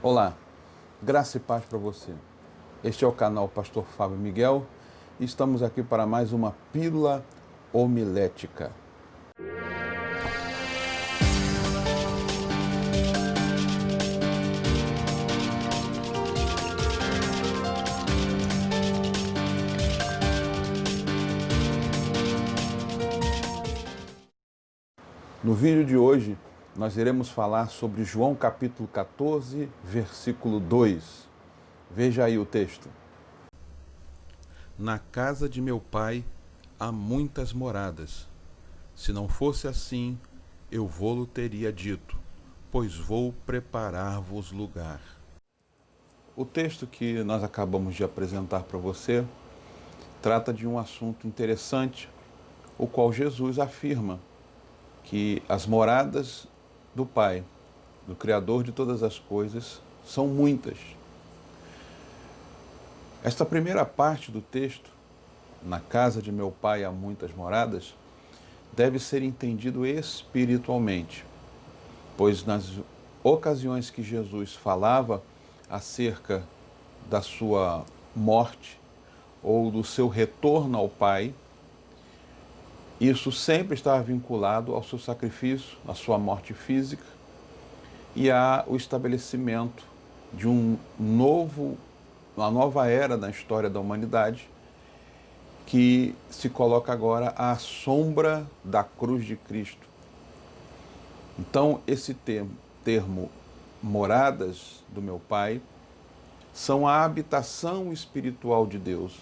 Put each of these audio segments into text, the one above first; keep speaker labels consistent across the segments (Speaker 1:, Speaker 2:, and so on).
Speaker 1: Olá, graça e paz para você. Este é o canal Pastor Fábio Miguel e estamos aqui para mais uma pílula homilética. No vídeo de hoje, nós iremos falar sobre João capítulo 14, versículo 2. Veja aí o texto. Na casa de meu pai há muitas moradas. Se não fosse assim, eu vô-lo teria dito, pois vou preparar-vos lugar. O texto que nós acabamos de apresentar para você trata de um assunto interessante, o qual Jesus afirma que as moradas do Pai, do Criador de todas as coisas, são muitas. Esta primeira parte do texto, na casa de meu pai há muitas moradas, deve ser entendido espiritualmente, pois nas ocasiões que Jesus falava acerca da sua morte ou do seu retorno ao Pai, isso sempre estava vinculado ao seu sacrifício, à sua morte física e ao estabelecimento de uma nova era na história da humanidade, que se coloca agora à sombra da cruz de Cristo. Então, esse termo moradas do meu Pai são a habitação espiritual de Deus,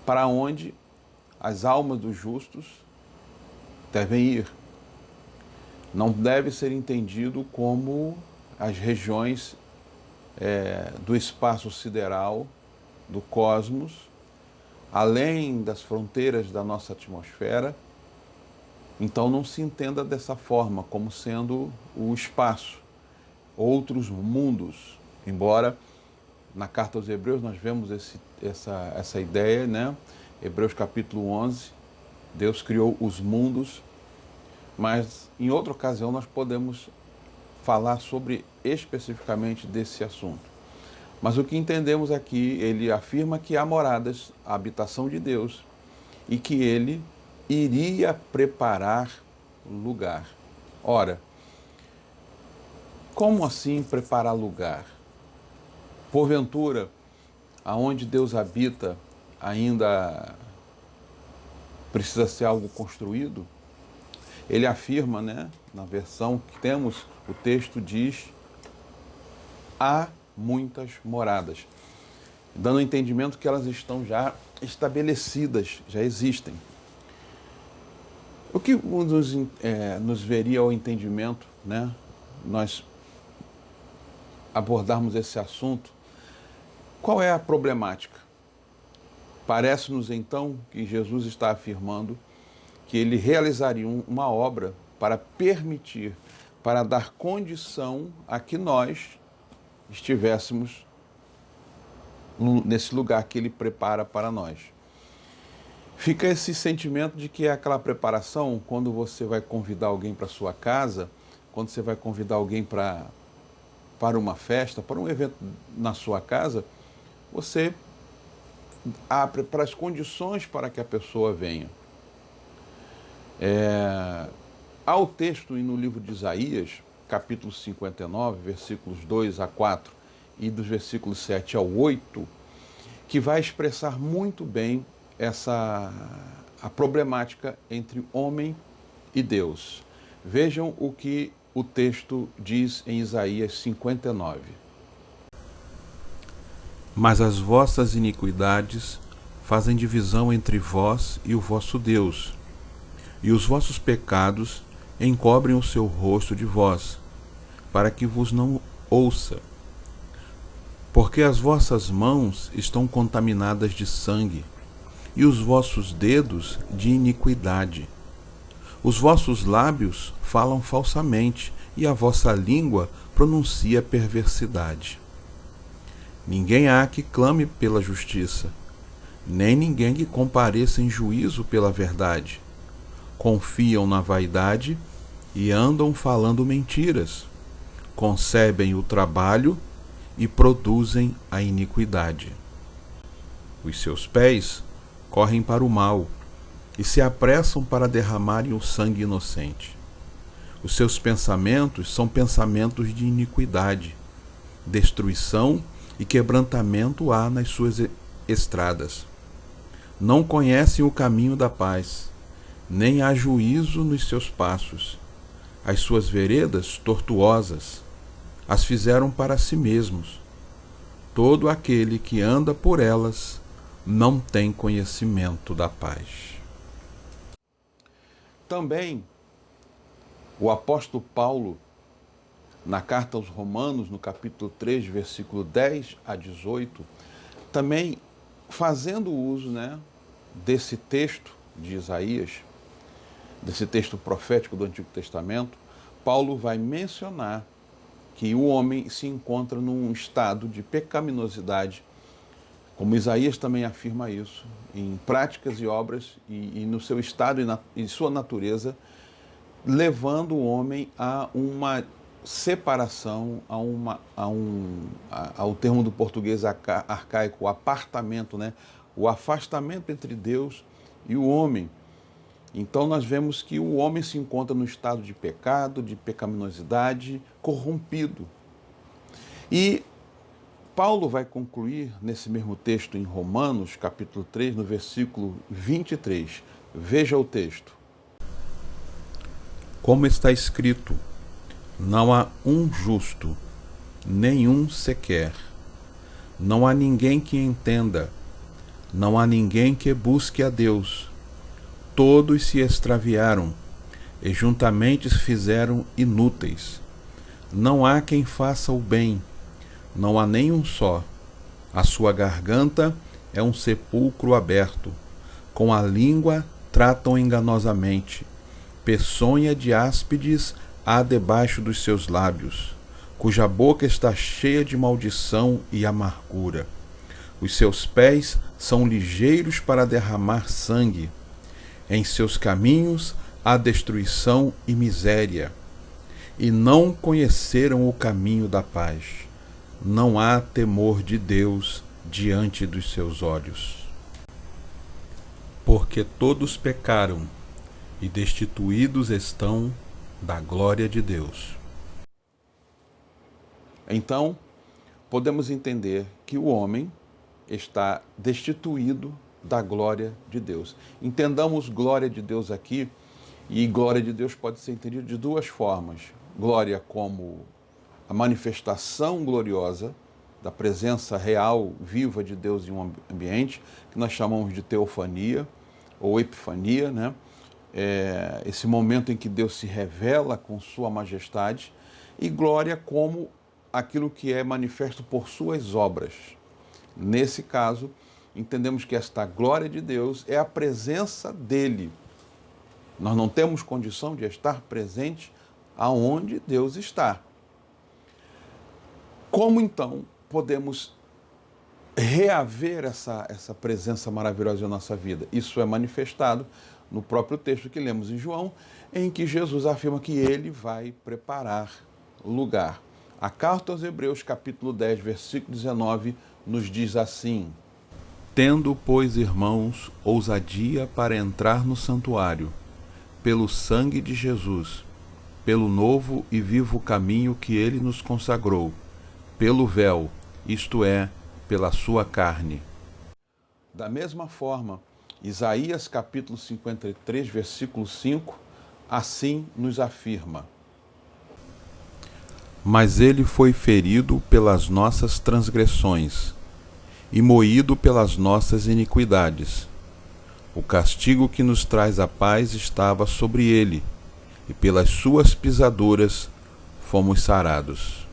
Speaker 1: para onde as almas dos justos devem ir. Não deve ser entendido como as regiões do espaço sideral, do cosmos, além das fronteiras da nossa atmosfera. Então não se entenda dessa forma, como sendo o espaço, outros mundos. Embora na carta aos Hebreus nós vemos essa ideia, né? Hebreus capítulo 11, Deus criou os mundos, mas em outra ocasião nós podemos falar especificamente desse assunto. Mas o que entendemos aqui, ele afirma que há moradas, a habitação de Deus, e que ele iria preparar lugar. Ora, como assim preparar lugar? Porventura, aonde Deus habita ainda precisa ser algo construído? Ele afirma, né, na versão que temos, o texto diz: há muitas moradas, dando o entendimento que elas estão já estabelecidas, já existem. O que nos veria ao entendimento, né, nós abordarmos esse assunto? Qual é a problemática? Parece-nos então que Jesus está afirmando que ele realizaria uma obra para permitir, para dar condição a que nós estivéssemos nesse lugar que ele prepara para nós. Fica esse sentimento de que é aquela preparação quando você vai convidar alguém para sua casa, quando você vai convidar alguém para uma festa, para um evento na sua casa, você abre para as condições para que a pessoa venha. Há o texto no livro de Isaías, capítulo 59, versículos 2 a 4 e dos versículos 7 ao 8, que vai expressar muito bem a problemática entre homem e Deus. Vejam o que o texto diz em Isaías 59. Mas as vossas iniquidades fazem divisão entre vós e o vosso Deus, e os vossos pecados encobrem o seu rosto de vós, para que vos não ouça. Porque as vossas mãos estão contaminadas de sangue, e os vossos dedos de iniquidade. Os vossos lábios falam falsamente, e a vossa língua pronuncia perversidade. Ninguém há que clame pela justiça, nem ninguém que compareça em juízo pela verdade. Confiam na vaidade e andam falando mentiras. Concebem o trabalho e produzem a iniquidade. Os seus pés correm para o mal e se apressam para derramarem o sangue inocente. Os seus pensamentos são pensamentos de iniquidade, destruição e quebrantamento há nas suas estradas. Não conhecem o caminho da paz, nem há juízo nos seus passos. As suas veredas tortuosas as fizeram para si mesmos. Todo aquele que anda por elas não tem conhecimento da paz. Também o apóstolo Paulo, na carta aos Romanos, no capítulo 3, versículo 10 a 18, também fazendo uso, desse texto de Isaías, desse texto profético do Antigo Testamento, Paulo vai mencionar que o homem se encontra num estado de pecaminosidade, como Isaías também afirma isso, em práticas e obras e no seu estado e sua natureza, levando o homem a uma separação, ao termo do português arcaico, o apartamento, o afastamento entre Deus e o homem. Então nós vemos que o homem se encontra no estado de pecado, de pecaminosidade, corrompido. E Paulo vai concluir nesse mesmo texto em Romanos, capítulo 3, no versículo 23. Veja o texto. Como está escrito, não há um justo, nenhum sequer. Não há ninguém que entenda, não há ninguém que busque a Deus. Todos se extraviaram e juntamente se fizeram inúteis. Não há quem faça o bem, não há nenhum só. A sua garganta é um sepulcro aberto. Com a língua tratam enganosamente. Peçonha de áspides há debaixo dos seus lábios, cuja boca está cheia de maldição e amargura. Os seus pés são ligeiros para derramar sangue. Em seus caminhos há destruição e miséria. E não conheceram o caminho da paz. Não há temor de Deus diante dos seus olhos. Porque todos pecaram e destituídos estão da glória de Deus. Então, podemos entender que o homem está destituído da glória de Deus. Entendamos glória de Deus aqui, e glória de Deus pode ser entendida de duas formas. Glória como a manifestação gloriosa da presença real, viva de Deus em um ambiente, que nós chamamos de teofania ou epifania, esse momento em que Deus se revela com sua majestade, e glória como aquilo que é manifesto por suas obras. Nesse caso, entendemos que esta glória de Deus é a presença dele. Nós não temos condição de estar presente aonde Deus está. Como então podemos reaver essa presença maravilhosa na nossa vida? Isso é manifestado no próprio texto que lemos em João, em que Jesus afirma que ele vai preparar lugar. A carta aos Hebreus, capítulo 10, versículo 19, nos diz assim: Tendo, pois, irmãos, ousadia para entrar no santuário, pelo sangue de Jesus, pelo novo e vivo caminho que ele nos consagrou, pelo véu, isto é, pela sua carne. Da mesma forma, Isaías capítulo 53, versículo 5, assim nos afirma: Mas ele foi ferido pelas nossas transgressões e moído pelas nossas iniquidades. O castigo que nos traz a paz estava sobre ele, e pelas suas pisaduras fomos sarados.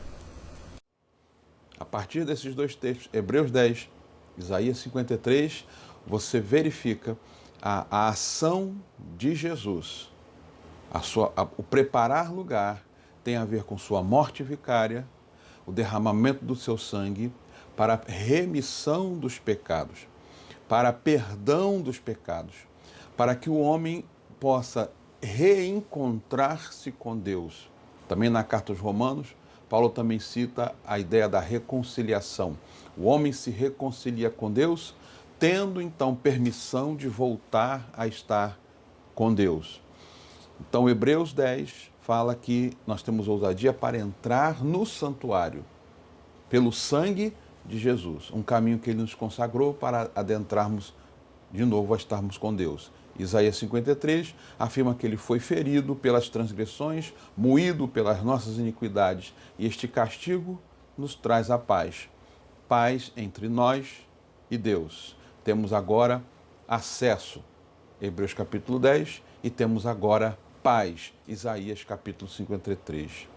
Speaker 1: A partir desses dois textos, Hebreus 10, Isaías 53, você verifica a ação de Jesus. O preparar lugar tem a ver com sua morte vicária, o derramamento do seu sangue para remissão dos pecados, para perdão dos pecados, para que o homem possa reencontrar-se com Deus. Também na carta aos Romanos, Paulo também cita a ideia da reconciliação. O homem se reconcilia com Deus, tendo então permissão de voltar a estar com Deus. Então, Hebreus 10 fala que nós temos ousadia para entrar no santuário, pelo sangue de Jesus, um caminho que ele nos consagrou para adentrarmos de novo a estarmos com Deus. Isaías 53 afirma que ele foi ferido pelas transgressões, moído pelas nossas iniquidades, e este castigo nos traz a paz. Paz entre nós e Deus. Temos agora acesso, Hebreus capítulo 10, e temos agora paz, Isaías capítulo 53.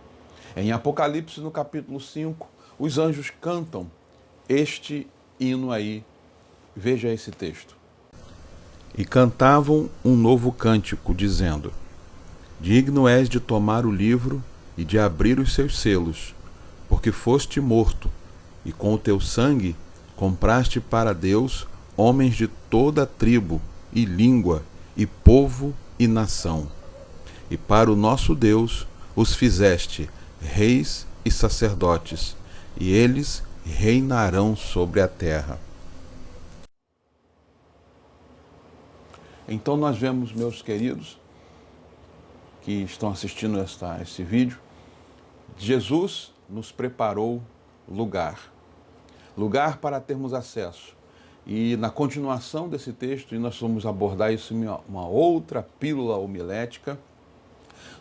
Speaker 1: Em Apocalipse, no capítulo 5, os anjos cantam este hino aí. Veja esse texto. E cantavam um novo cântico, dizendo: Digno és de tomar o livro e de abrir os seus selos, porque foste morto, e com o teu sangue compraste para Deus homens de toda tribo, e língua, e povo, e nação. E para o nosso Deus os fizeste reis e sacerdotes, e eles reinarão sobre a terra. Então nós vemos, meus queridos, que estão assistindo esse vídeo, Jesus nos preparou lugar para termos acesso. E na continuação desse texto, e nós vamos abordar isso em uma outra pílula homilética,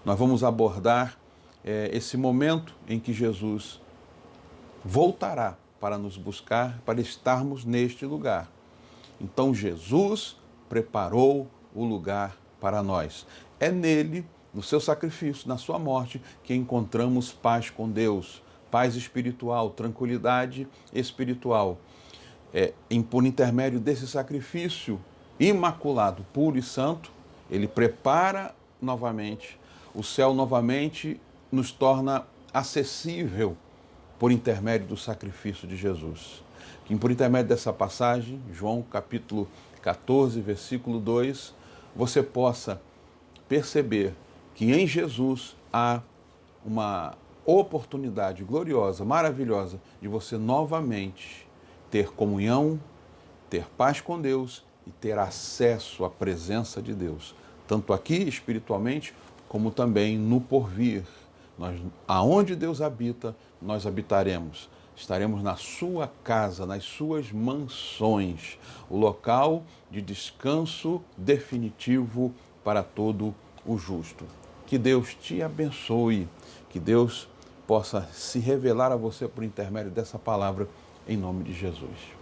Speaker 1: nós vamos abordar esse momento em que Jesus voltará para nos buscar, para estarmos neste lugar. Então Jesus preparou o lugar para nós. É nele, no seu sacrifício, na sua morte, que encontramos paz com Deus, paz espiritual, tranquilidade espiritual. Por intermédio desse sacrifício imaculado, puro e santo, ele prepara novamente, o céu novamente nos torna acessível por intermédio do sacrifício de Jesus. Que por intermédio dessa passagem, João capítulo 14, versículo 2, você possa perceber que em Jesus há uma oportunidade gloriosa, maravilhosa, de você novamente ter comunhão, ter paz com Deus e ter acesso à presença de Deus, tanto aqui espiritualmente, como também no porvir. Aonde Deus habita, nós habitaremos. Estaremos na sua casa, nas suas mansões, o local de descanso definitivo para todo o justo. Que Deus te abençoe, que Deus possa se revelar a você por intermédio dessa palavra, em nome de Jesus.